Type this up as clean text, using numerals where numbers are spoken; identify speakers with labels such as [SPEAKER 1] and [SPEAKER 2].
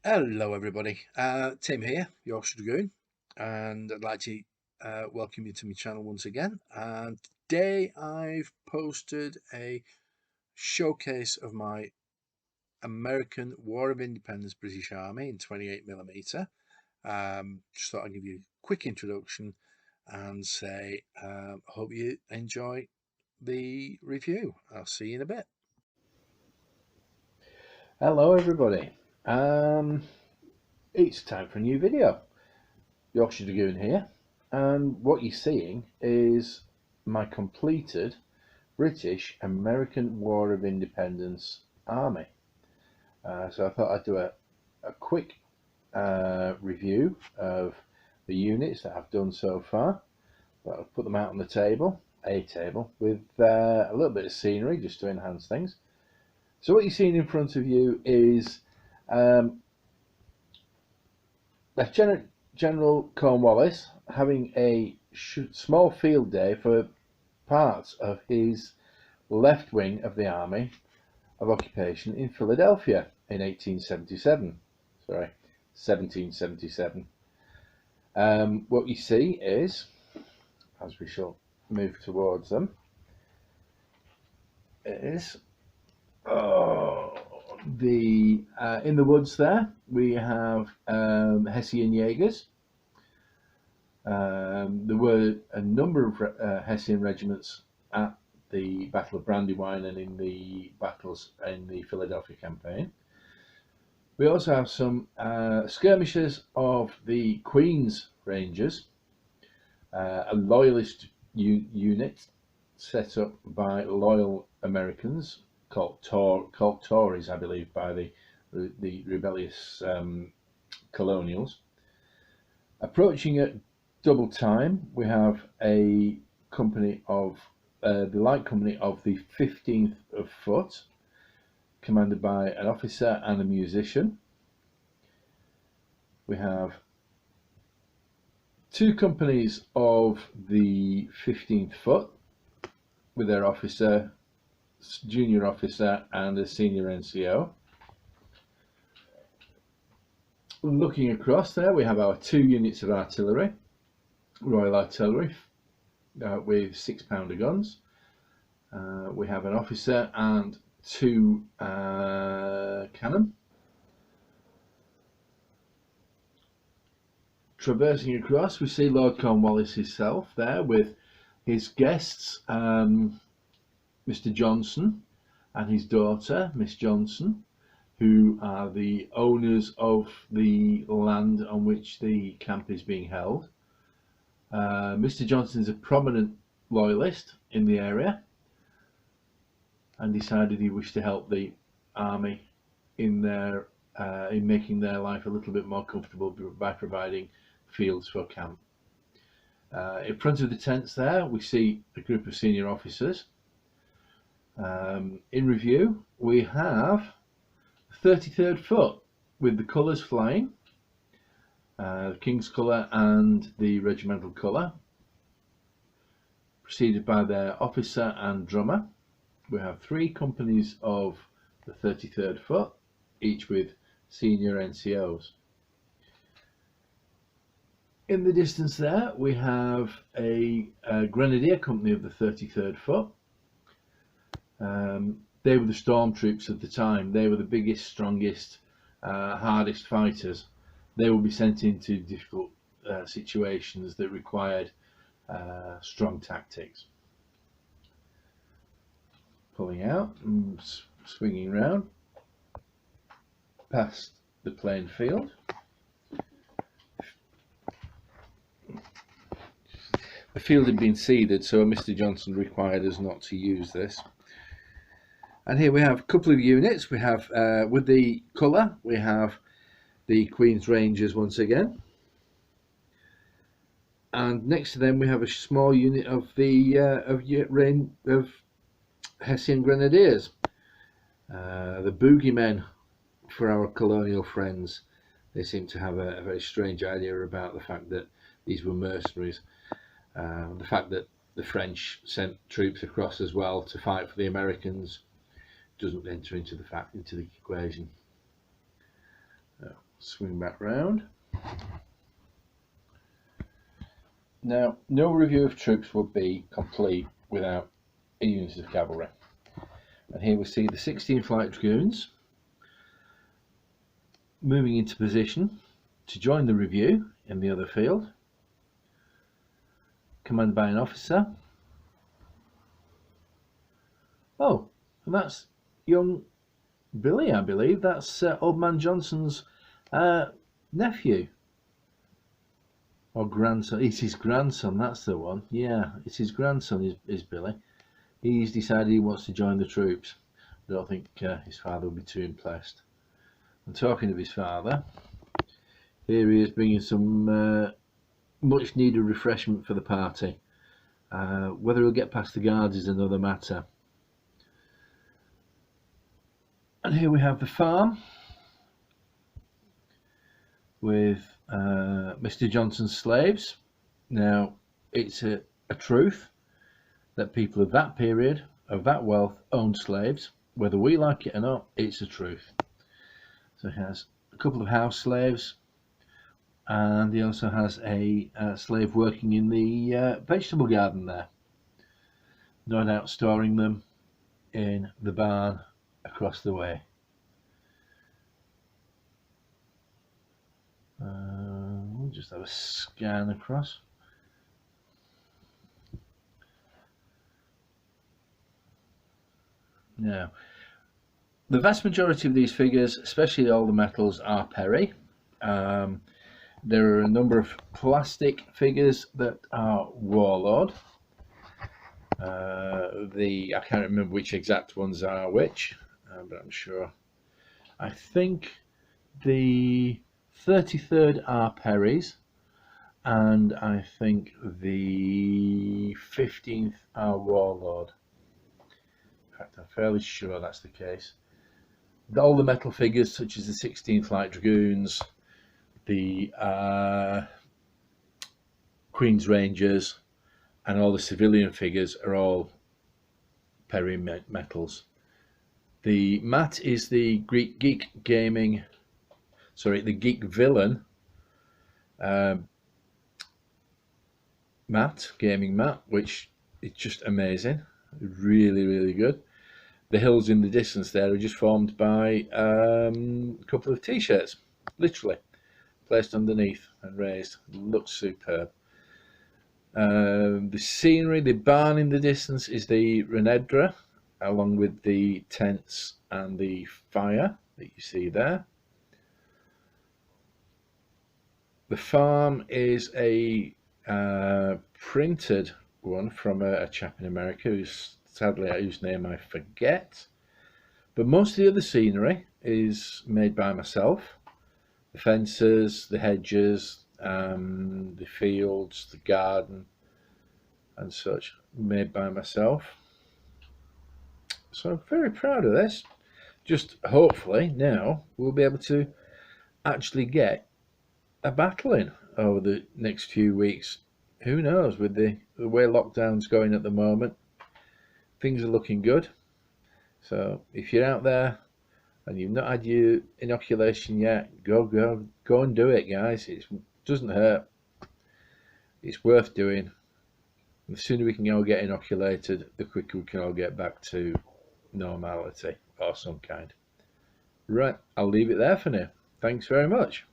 [SPEAKER 1] Hello everybody, Tim here, Yorkshire Dragoon, and I'd like to welcome you to my channel once again. And today I've posted a showcase of my American War of Independence British Army in 28mm. Just thought I'd give you a quick introduction and say I hope you enjoy the review. I'll see you in a bit.
[SPEAKER 2] Hello everybody, it's time for a new video. Yorkshire Dragoon here, and what you're seeing is my completed British American War of Independence army. So I thought I'd do a quick review of the units that I've done so far. I'll put them out on the table, with a little bit of scenery just to enhance things. So what you're seeing in front of you is Lieutenant General Cornwallis having a small field day for parts of his left wing of the Army of Occupation in Philadelphia in 1777. What you see is, as we shall move towards them, is in the woods there we have Hessian Jaegers. There were a number of Hessian regiments at the Battle of Brandywine and in the battles in the Philadelphia campaign. We also have some skirmishers of the Queen's Rangers, a loyalist unit set up by loyal Americans called Tories, I believe, by the rebellious colonials. Approaching at double time, we have a company of the light company of the 15th of Foot, commanded by an officer and a musician. We have two companies of the 15th Foot with their officer, junior officer, and a senior NCO. Looking across there, we have our two units of artillery, Royal Artillery, with 6-pounder guns. We have an officer and two cannon. Traversing across, we see Lord Cornwallis himself there with his guests, Mr. Johnson and his daughter, Miss Johnson, who are the owners of the land on which the camp is being held. Mr. Johnson is a prominent loyalist in the area and decided he wished to help the army in making their life a little bit more comfortable by providing fields for camp. In front of the tents there, we see a group of senior officers. In review, we have 33rd Foot with the colours flying, the King's colour and the regimental colour, preceded by their officer and drummer. We have three companies of the 33rd Foot, each with senior NCOs. In the distance there, we have a grenadier company of the 33rd Foot. They were the stormtroops of the time. They were the biggest, strongest, hardest fighters. They will be sent into difficult situations that required strong tactics. Pulling out and swinging round past the playing field. The field had been seeded, so Mr. Johnson required us not to use this. And here we have a couple of units. We have, with the colour, we have the Queen's Rangers once again. And next to them we have a small unit of the of Hessian Grenadiers. The boogeymen for our colonial friends. They seem to have a very strange idea about the fact that these were mercenaries. The fact that the French sent troops across as well to fight for the Americans doesn't enter into the equation. swing back round. Now, no review of troops would be complete without a unit of cavalry. And here we see the 16 Light Dragoons moving into position to join the review in the other field, commanded by an officer. Oh, and that's young Billy, I believe. That's Old Man Johnson's nephew or grandson. It's his grandson, that's the one. Yeah, it's his grandson is Billy. He's decided he wants to join the troops. I don't think his father will be too impressed. And talking of his father, here he is bringing some much needed refreshment for the party. Whether he'll get past the guards is another matter. And here we have the farm with Mr. Johnson's slaves. Now, it's a truth that people of that period, of that wealth, owned slaves. Whether we like it or not, it's a truth. So he has a couple of house slaves, and he also has a slave working in the vegetable garden there. No doubt storing them in the barn across the way. We'll just have a scan across. Now, the vast majority of these figures, especially all the metals, are Perry. There are a number of plastic figures that are Warlord. I can't remember which exact ones are which, but I'm sure. I think the 33rd are Perry's, and I think the 15th are Warlord. In fact, I'm fairly sure that's the case. All the metal figures, such as the 16th Light Dragoons, the Queen's Rangers, and all the civilian figures are all Perry metals. The mat is the Geek Gaming, the Geek Villain gaming mat, which is just amazing, really, really good. The hills in the distance there are just formed by a couple of t-shirts, literally placed underneath and raised. Looks superb. The scenery, the barn in the distance is the Renedra, along with the tents and the fire that you see there. The farm is a printed one from a chap in America whose name I forget. But most of the other scenery is made by myself. The fences, the hedges, the fields, the garden and such, made by myself. So I'm very proud of this. Just hopefully now we'll be able to actually get a battle in over the next few weeks. Who knows, with the way lockdown's going at the moment, things are looking good. So if you're out there and you've not had your inoculation yet, go and do it, guys. It doesn't hurt. It's worth doing. The sooner we can all get inoculated, the quicker we can all get back to normality of some kind. Right, I'll leave it there for now. Thanks very much.